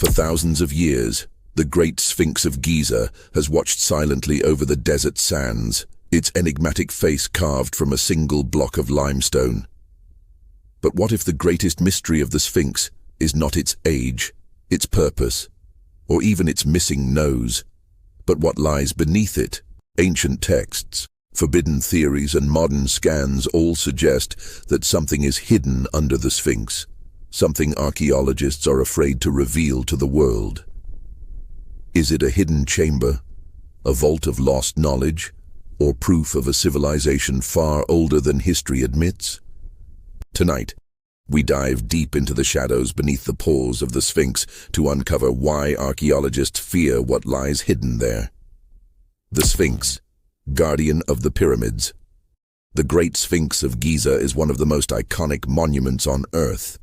For thousands of years, the Great Sphinx of Giza has watched silently over the desert sands, its enigmatic face carved from a single block of limestone. But what if the greatest mystery of the Sphinx is not its age, its purpose, or even its missing nose, but what lies beneath it? Ancient texts, forbidden theories, and modern scans all suggest that something is hidden under the Sphinx, something archaeologists are afraid to reveal to the world. Is it a hidden chamber, a vault of lost knowledge, or proof of a civilization far older than history admits? Tonight, we dive deep into the shadows beneath the paws of the Sphinx to uncover why archaeologists fear what lies hidden there. The Sphinx, guardian of the pyramids. The Great Sphinx of Giza is one of the most iconic monuments on Earth.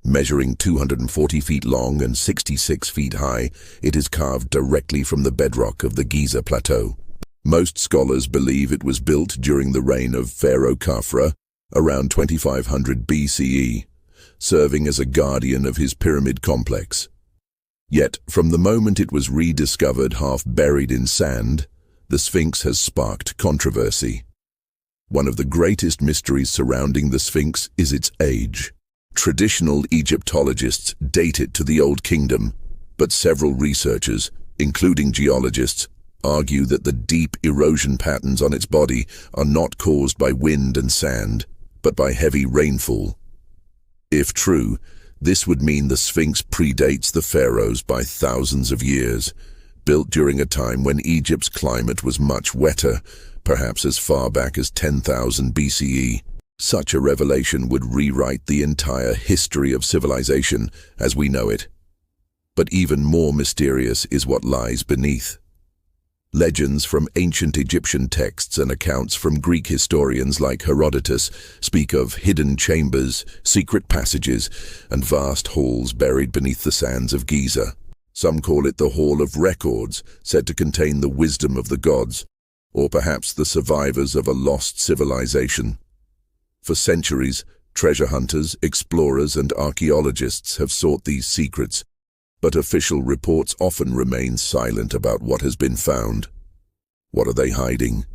Measuring 240 feet long and 66 feet high, it is carved directly from the bedrock of the Giza Plateau. Most scholars believe it was built during the reign of Pharaoh Khafra, around 2500 BCE, serving as a guardian of his pyramid complex. Yet, from the moment it was rediscovered half buried in sand, the Sphinx has sparked controversy. One of the greatest mysteries surrounding the Sphinx is its age. Traditional Egyptologists date it to the Old Kingdom, but several researchers, including geologists, argue that the deep erosion patterns on its body are not caused by wind and sand, but by heavy rainfall. If true, this would mean the Sphinx predates the pharaohs by thousands of years, built during a time when Egypt's climate was much wetter, perhaps as far back as 10,000 BCE. Such a revelation would rewrite the entire history of civilization as we know it. But even more mysterious is what lies beneath. Legends from ancient Egyptian texts and accounts from Greek historians like Herodotus speak of hidden chambers, secret passages, and vast halls buried beneath the sands of Giza. Some call it the Hall of Records, said to contain the wisdom of the gods, or perhaps the survivors of a lost civilization. For centuries, treasure hunters, explorers, and archaeologists have sought these secrets, but official reports often remain silent about what has been found. What are they hiding?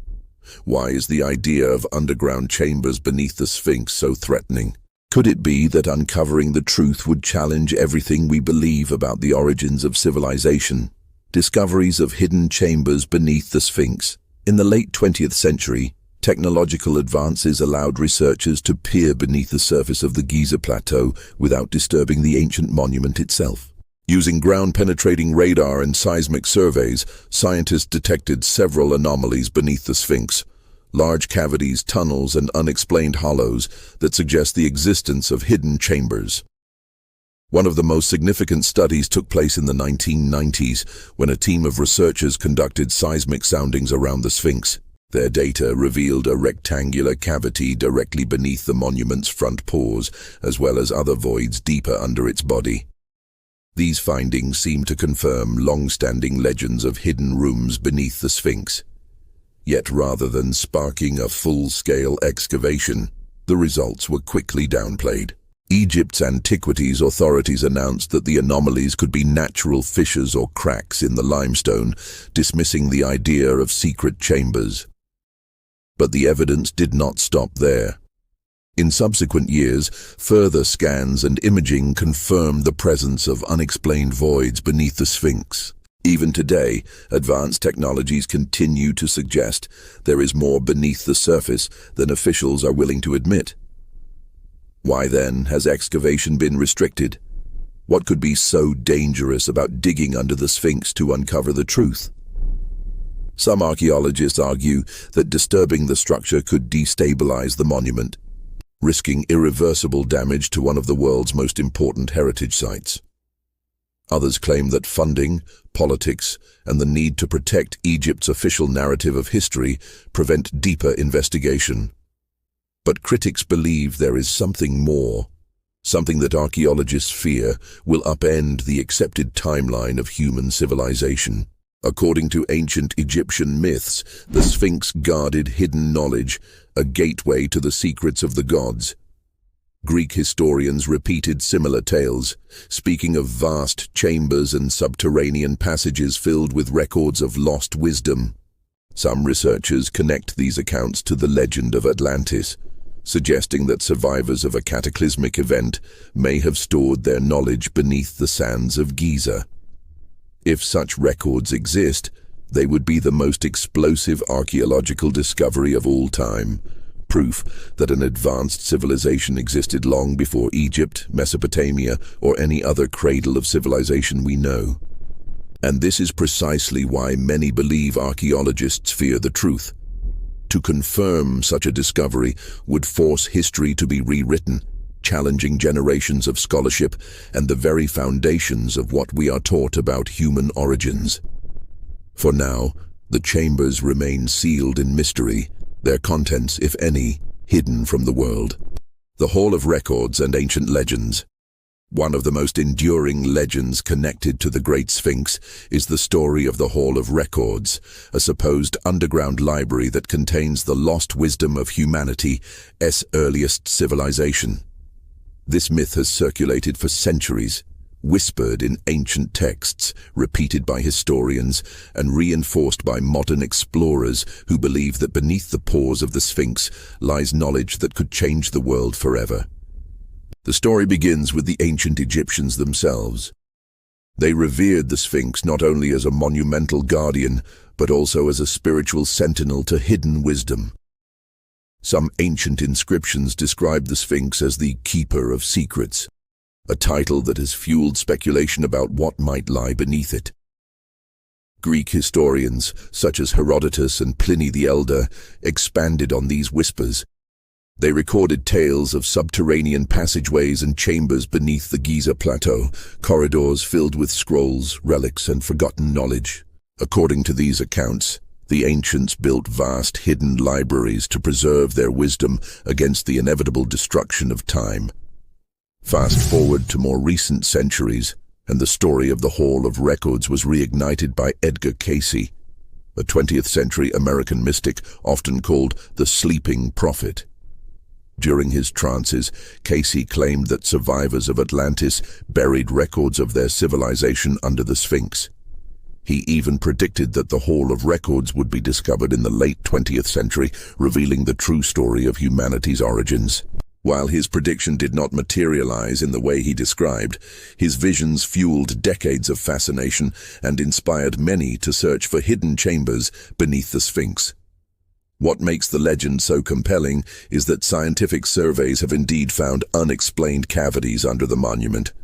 Why is the idea of underground chambers beneath the Sphinx so threatening? Could it be that uncovering the truth would challenge everything we believe about the origins of civilization? Discoveries of hidden chambers beneath the Sphinx. In the late 20th century, technological advances allowed researchers to peer beneath the surface of the Giza Plateau without disturbing the ancient monument itself. Using ground-penetrating radar and seismic surveys, scientists detected several anomalies beneath the Sphinx, large cavities, tunnels, and unexplained hollows that suggest the existence of hidden chambers. One of the most significant studies took place in the 1990s when a team of researchers conducted seismic soundings around the Sphinx. Their data revealed a rectangular cavity directly beneath the monument's front paws, as well as other voids deeper under its body. These findings seem to confirm long-standing legends of hidden rooms beneath the Sphinx. Yet rather than sparking a full-scale excavation, the results were quickly downplayed. Egypt's antiquities authorities announced that the anomalies could be natural fissures or cracks in the limestone, dismissing the idea of secret chambers. But the evidence did not stop there. In subsequent years, further scans and imaging confirmed the presence of unexplained voids beneath the Sphinx. Even today, advanced technologies continue to suggest there is more beneath the surface than officials are willing to admit. Why then has excavation been restricted? What could be so dangerous about digging under the Sphinx to uncover the truth? Some archaeologists argue that disturbing the structure could destabilize the monument, risking irreversible damage to one of the world's most important heritage sites. Others claim that funding, politics, and the need to protect Egypt's official narrative of history prevent deeper investigation. But critics believe there is something more, something that archaeologists fear will upend the accepted timeline of human civilization. According to ancient Egyptian myths, the Sphinx guarded hidden knowledge, a gateway to the secrets of the gods. Greek historians repeated similar tales, speaking of vast chambers and subterranean passages filled with records of lost wisdom. Some researchers connect these accounts to the legend of Atlantis, suggesting that survivors of a cataclysmic event may have stored their knowledge beneath the sands of Giza. If such records exist, they would be the most explosive archaeological discovery of all time, proof that an advanced civilization existed long before Egypt, Mesopotamia, or any other cradle of civilization we know. And this is precisely why many believe archaeologists fear the truth. To confirm such a discovery would force history to be rewritten, challenging generations of scholarship and the very foundations of what we are taught about human origins. For now, the chambers remain sealed in mystery, their contents, if any, hidden from the world. The Hall of Records and Ancient Legends. One of the most enduring legends connected to the Great Sphinx is the story of the Hall of Records, a supposed underground library that contains the lost wisdom of humanity's earliest civilization. This myth has circulated for centuries, whispered in ancient texts, repeated by historians, and reinforced by modern explorers who believe that beneath the pores of the Sphinx lies knowledge that could change the world forever. The story begins with the ancient Egyptians themselves. They revered the Sphinx not only as a monumental guardian, but also as a spiritual sentinel to hidden wisdom. Some ancient inscriptions describe the Sphinx as the keeper of secrets, a title that has fueled speculation about what might lie beneath it. Greek historians, such as Herodotus and Pliny the Elder, expanded on these whispers. They recorded tales of subterranean passageways and chambers beneath the Giza Plateau, corridors filled with scrolls, relics, and forgotten knowledge. According to these accounts, the ancients built vast hidden libraries to preserve their wisdom against the inevitable destruction of time. Fast forward to more recent centuries, and the story of the Hall of Records was reignited by Edgar Cayce, a 20th-century American mystic often called the Sleeping Prophet. During his trances, Cayce claimed that survivors of Atlantis buried records of their civilization under the Sphinx. He even predicted that the Hall of Records would be discovered in the late 20th century, revealing the true story of humanity's origins. While his prediction did not materialize in the way he described, his visions fueled decades of fascination and inspired many to search for hidden chambers beneath the Sphinx. What makes the legend so compelling is that scientific surveys have indeed found unexplained cavities under the monument.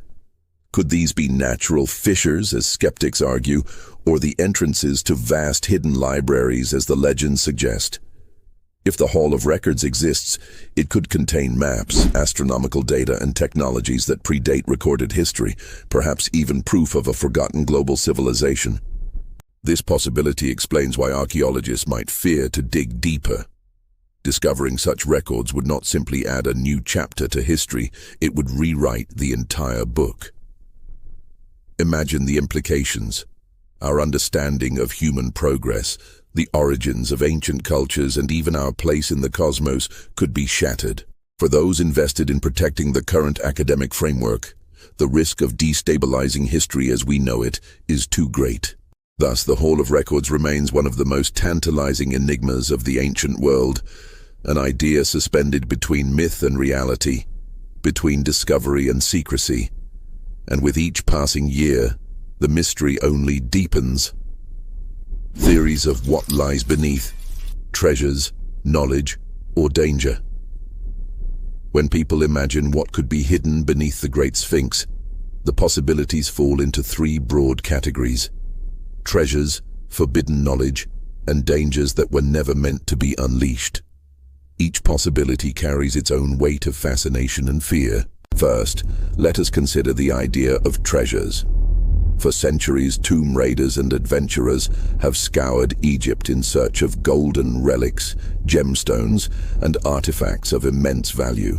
Could these be natural fissures, as skeptics argue, or the entrances to vast hidden libraries, as the legends suggest? If the Hall of Records exists, it could contain maps, astronomical data, and technologies that predate recorded history, perhaps even proof of a forgotten global civilization. This possibility explains why archaeologists might fear to dig deeper. Discovering such records would not simply add a new chapter to history, it would rewrite the entire book. Imagine the implications. Our understanding of human progress, the origins of ancient cultures, and even our place in the cosmos could be shattered. For those invested in protecting the current academic framework, the risk of destabilizing history as we know it is too great. Thus, the Hall of Records remains one of the most tantalizing enigmas of the ancient world, an idea suspended between myth and reality, between discovery and secrecy. And with each passing year, the mystery only deepens. Theories of what lies beneath, treasures, knowledge, or danger. When people imagine what could be hidden beneath the Great Sphinx, the possibilities fall into three broad categories: treasures, forbidden knowledge, and dangers that were never meant to be unleashed. Each possibility carries its own weight of fascination and fear. First, let us consider the idea of treasures. For centuries, tomb raiders and adventurers have scoured Egypt in search of golden relics, gemstones, and artifacts of immense value.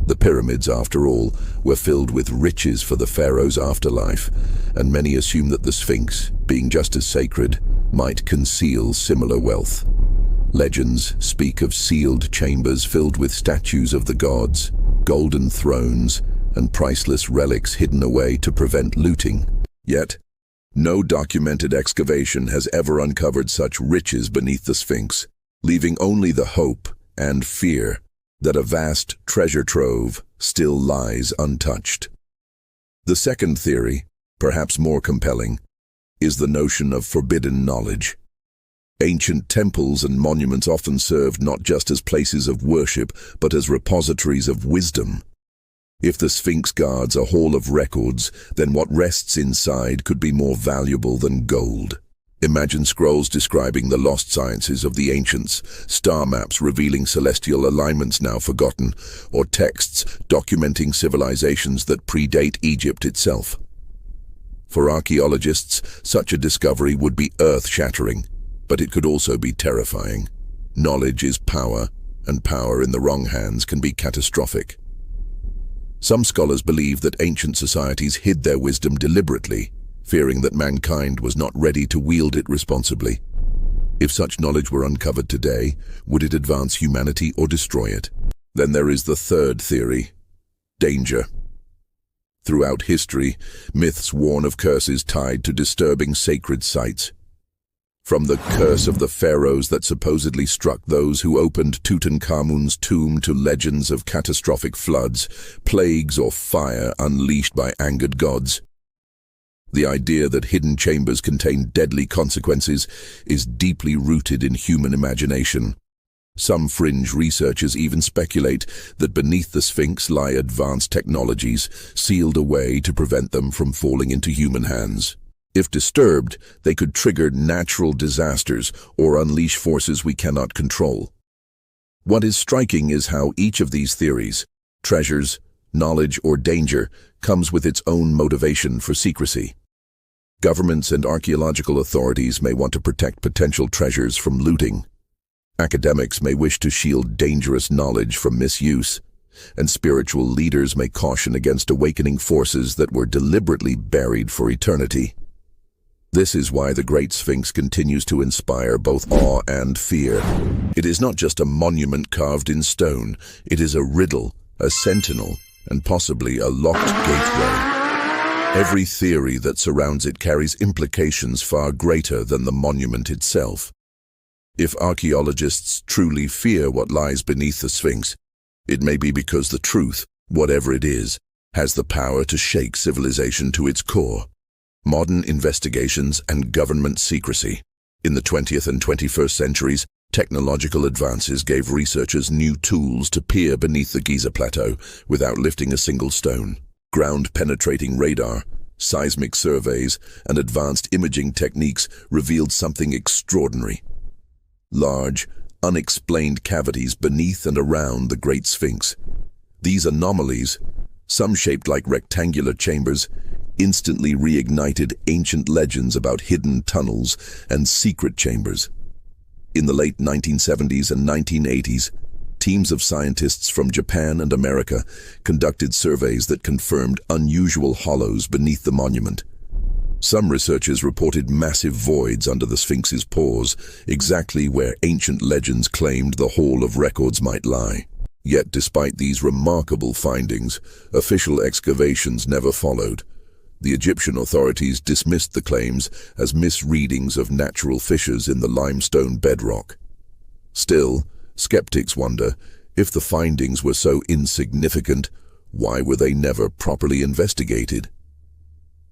The pyramids, after all, were filled with riches for the pharaoh's afterlife, and many assume that the Sphinx, being just as sacred, might conceal similar wealth. Legends speak of sealed chambers filled with statues of the gods, golden thrones, and priceless relics hidden away to prevent looting. Yet, no documented excavation has ever uncovered such riches beneath the Sphinx, leaving only the hope and fear that a vast treasure trove still lies untouched. The second theory, perhaps more compelling, is the notion of forbidden knowledge. Ancient temples and monuments often served not just as places of worship, but as repositories of wisdom. If the Sphinx guards a hall of records, then what rests inside could be more valuable than gold. Imagine scrolls describing the lost sciences of the ancients, star maps revealing celestial alignments now forgotten, or texts documenting civilizations that predate Egypt itself. For archaeologists, such a discovery would be earth-shattering, but it could also be terrifying. Knowledge is power, and power in the wrong hands can be catastrophic. Some scholars believe that ancient societies hid their wisdom deliberately, fearing that mankind was not ready to wield it responsibly. If such knowledge were uncovered today, would it advance humanity or destroy it? Then there is the third theory: danger. Throughout history, myths warn of curses tied to disturbing sacred sites. From the curse of the pharaohs that supposedly struck those who opened Tutankhamun's tomb to legends of catastrophic floods, plagues, or fire unleashed by angered gods. The idea that hidden chambers contain deadly consequences is deeply rooted in human imagination. Some fringe researchers even speculate that beneath the Sphinx lie advanced technologies, sealed away to prevent them from falling into human hands. If disturbed, they could trigger natural disasters or unleash forces we cannot control. What is striking is how each of these theories, treasures, knowledge, or danger, comes with its own motivation for secrecy. Governments and archaeological authorities may want to protect potential treasures from looting. Academics may wish to shield dangerous knowledge from misuse, and spiritual leaders may caution against awakening forces that were deliberately buried for eternity. This is why the Great Sphinx continues to inspire both awe and fear. It is not just a monument carved in stone, it is a riddle, a sentinel, and possibly a locked gateway. Every theory that surrounds it carries implications far greater than the monument itself. If archaeologists truly fear what lies beneath the Sphinx, it may be because the truth, whatever it is, has the power to shake civilization to its core. Modern investigations and government secrecy. In the 20th and 21st centuries, technological advances gave researchers new tools to peer beneath the Giza Plateau without lifting a single stone. Ground-penetrating radar, seismic surveys, and advanced imaging techniques revealed something extraordinary. Large, unexplained cavities beneath and around the Great Sphinx. These anomalies, some shaped like rectangular chambers, instantly reignited ancient legends about hidden tunnels and secret chambers. In the late 1970s and 1980s, teams of scientists from Japan and America conducted surveys that confirmed unusual hollows beneath the monument. Some researchers reported massive voids under the Sphinx's pores, exactly where ancient legends claimed the Hall of Records might lie. Yet despite these remarkable findings, official excavations never followed. The Egyptian authorities dismissed the claims as misreadings of natural fissures in the limestone bedrock. Still, skeptics wonder, if the findings were so insignificant, why were they never properly investigated?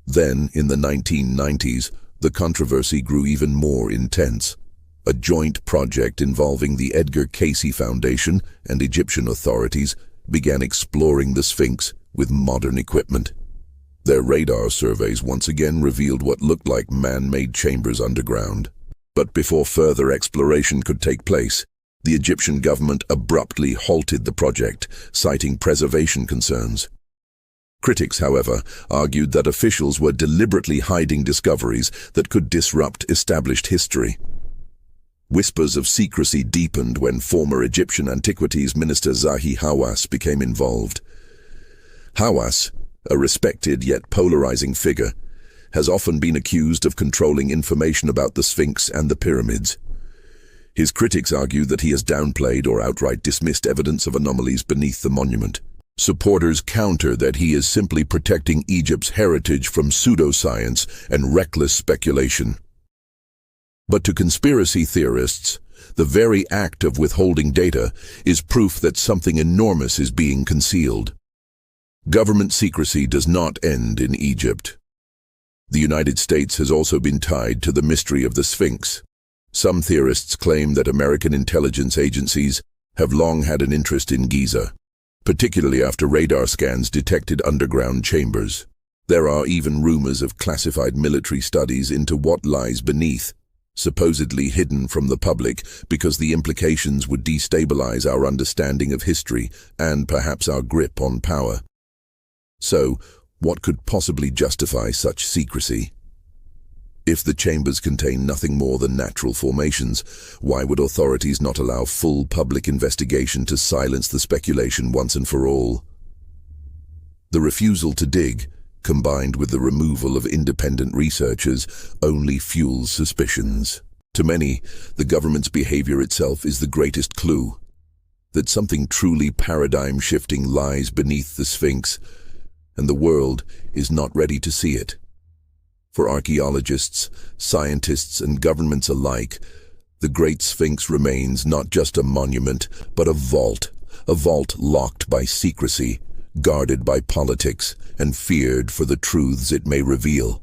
Then, in the 1990s, the controversy grew even more intense. A joint project involving the Edgar Cayce Foundation and Egyptian authorities began exploring the Sphinx with modern equipment. Their radar surveys once again revealed what looked like man-made chambers underground. But before further exploration could take place, the Egyptian government abruptly halted the project, citing preservation concerns. Critics, however, argued that officials were deliberately hiding discoveries that could disrupt established history. Whispers of secrecy deepened when former Egyptian Antiquities Minister Zahi Hawass became involved. Hawass, a respected yet polarizing figure, has often been accused of controlling information about the Sphinx and the pyramids. His critics argue that he has downplayed or outright dismissed evidence of anomalies beneath the monument. Supporters counter that he is simply protecting Egypt's heritage from pseudoscience and reckless speculation. But to conspiracy theorists, the very act of withholding data is proof that something enormous is being concealed. Government secrecy does not end in Egypt. The United States has also been tied to the mystery of the Sphinx. Some theorists claim that American intelligence agencies have long had an interest in Giza, particularly after radar scans detected underground chambers. There are even rumors of classified military studies into what lies beneath, supposedly hidden from the public because the implications would destabilize our understanding of history and perhaps our grip on power. So, what could possibly justify such secrecy? If the chambers contain nothing more than natural formations, why would authorities not allow full public investigation to silence the speculation once and for all? The refusal to dig, combined with the removal of independent researchers, only fuels suspicions. To many, the government's behavior itself is the greatest clue that something truly paradigm-shifting lies beneath the Sphinx, and the world is not ready to see it. For archaeologists, scientists, and governments alike, the Great Sphinx remains not just a monument, but a vault locked by secrecy, guarded by politics, and feared for the truths it may reveal.